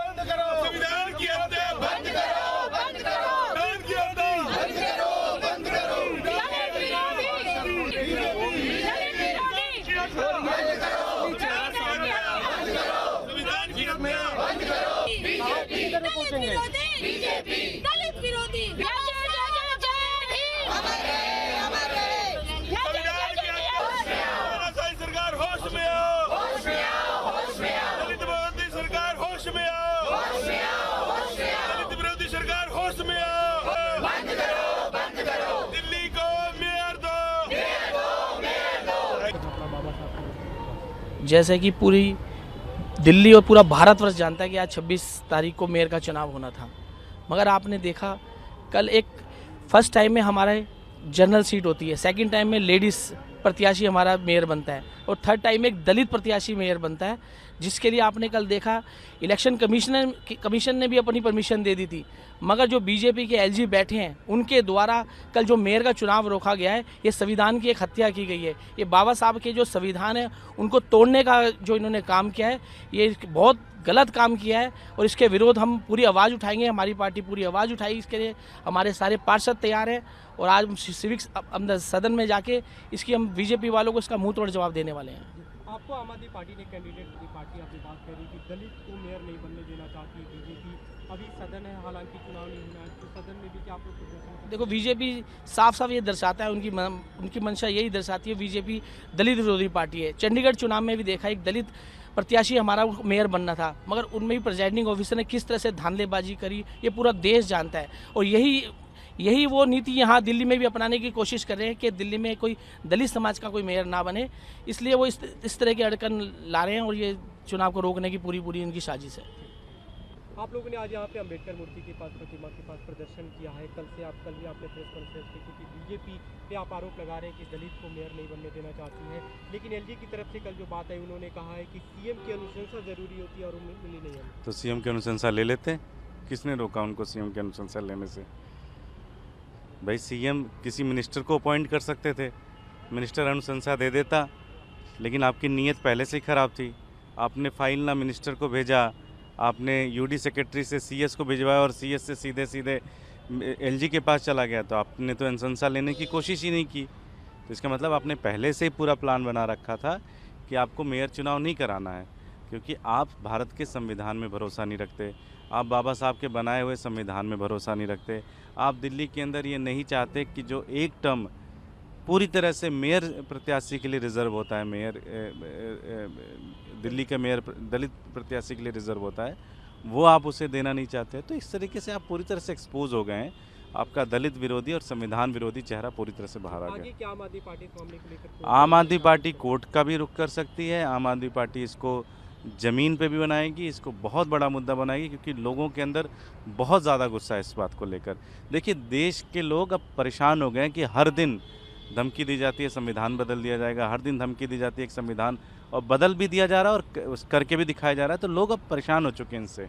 बंद करो, संविधान की हत्या बंद करो, बंद करो, संविधान की हत्या बंद करो, बंद करो, दलित विरोधी, संविधान की हत्या बंद करो, बीजेपी दलित विरोधी सरकार होश में आओ, होश में आओ, होश में आओ, दलित विरोधी सरकार होश में आओ, होश में आओ, होश में आओ, दलित विरोधी सरकार होश में आओ, बंद करो, बंद करो, दिल्ली को मेयर दो, मेयर दो, मेयर दो। जैसे कि पूरी दिल्ली और पूरा भारतवर्ष जानता है कि आज 26 तारीख को मेयर का चुनाव होना था, मगर आपने देखा कल एक फर्स्ट टाइम में हमारा जनरल सीट होती है, सेकंड टाइम में लेडीज़ प्रत्याशी हमारा मेयर बनता है और थर्ड टाइम में एक दलित प्रत्याशी मेयर बनता है, जिसके लिए आपने कल देखा इलेक्शन कमीशन ने भी अपनी परमिशन दे दी थी, मगर जो बीजेपी के एलजी बैठे हैं उनके द्वारा कल जो मेयर का चुनाव रोका गया है, ये संविधान की एक हत्या की गई है। ये बाबा साहब के जो संविधान है उनको तोड़ने का जो इन्होंने काम किया है, ये बहुत गलत काम किया है और इसके विरोध हम पूरी आवाज़ उठाएंगे। हमारी पार्टी पूरी आवाज़ उठाएगी इसके लिए, हमारे सारे पार्षद तैयार हैं और आज हम सिविक्स अंदर सदन में जाके इसकी हम बीजेपी वालों को इसका मुंह तोड़ जवाब देने वाले हैं। आपको आम आदमी पार्टी ने कैंडिडेट की पार्टी आपने बात करी कि दलित को मेयर नहीं बनने देना चाहती बीजेपी, अभी सदन है, हालांकि चुनाव नहीं होना है, तो सदन में भी क्या आप लोग प्रदर्शन? देखो, बीजेपी साफ साफ ये दर्शाता है, उनकी मंशा यही दर्शाती है, बीजेपी दलित विरोधी पार्टी है। चंडीगढ़ चुनाव में भी देखा एक दलित प्रत्याशी हमारा मेयर बनना था, मगर उनमें भी प्रिजाइडिंग ऑफिसर ने किस तरह से धांधलेबाजी करी ये पूरा देश जानता है और यही वो नीति यहाँ दिल्ली में भी अपनाने की कोशिश कर रहे हैं कि दिल्ली में कोई दलित समाज का कोई मेयर ना बने, इसलिए वो इस तरह के अड़कन ला रहे हैं और ये चुनाव को रोकने की पूरी इनकी साजिश है। आप लोगों ने आज यहाँ पे अंबेडकर मूर्ति के पास, प्रतिमा के पास प्रदर्शन किया है, कल भी आपने प्रेस कॉन्फ्रेंस की, क्योंकि बीजेपी पे आप आरोप लगा रहे हैं कि दलित को मेयर नहीं बनने देना चाहती है, लेकिन एलजी की तरफ से कल जो बात है उन्होंने कहा है कि सीएम की अनुशंसा जरूरी होती है और उन्हें मिली नहीं है। तो सीएम की अनुशंसा ले लेते, किसने रोका उनको सीएम की अनुशंसा लेने से? भाई सीएम किसी मिनिस्टर को अपॉइंट कर सकते थे, मिनिस्टर अनुशंसा दे देता, लेकिन आपकी नीयत पहले से ही ख़राब थी। आपने फाइल ना मिनिस्टर को भेजा, आपने यूडी सेक्रेटरी से सीएस को भिजवाया और सीएस से सीधे एलजी के पास चला गया, तो आपने तो अनुशंसा लेने की कोशिश ही नहीं की। तो इसका मतलब आपने पहले से ही पूरा प्लान बना रखा था कि आपको मेयर चुनाव नहीं कराना है, क्योंकि आप भारत के संविधान में भरोसा नहीं रखते, आप बाबा साहब के बनाए हुए संविधान में भरोसा नहीं रखते। आप दिल्ली के अंदर ये नहीं चाहते कि जो एक टर्म पूरी तरह से मेयर प्रत्याशी के लिए रिज़र्व होता है, मेयर दिल्ली का मेयर दलित प्रत्याशी के लिए रिज़र्व होता है, वो आप उसे देना नहीं चाहते। तो इस तरीके से आप पूरी तरह से एक्सपोज हो गए हैं, आपका दलित विरोधी और संविधान विरोधी चेहरा पूरी तरह से बाहर आ गया। क्या आम आदमी पार्टी मामले को लेकर? आम आदमी पार्टी कोर्ट का भी रुख कर सकती है, आम आदमी पार्टी इसको ज़मीन पे भी बनाएगी, इसको बहुत बड़ा मुद्दा बनाएगी, क्योंकि लोगों के अंदर बहुत ज़्यादा गुस्सा है इस बात को लेकर। देखिए, देश के लोग अब परेशान हो गए हैं कि हर दिन धमकी दी जाती है संविधान बदल दिया जाएगा, हर दिन धमकी दी जाती है एक संविधान, और बदल भी दिया जा रहा है और करके भी दिखाया जा रहा है, तो लोग अब परेशान हो चुके हैं इनसे।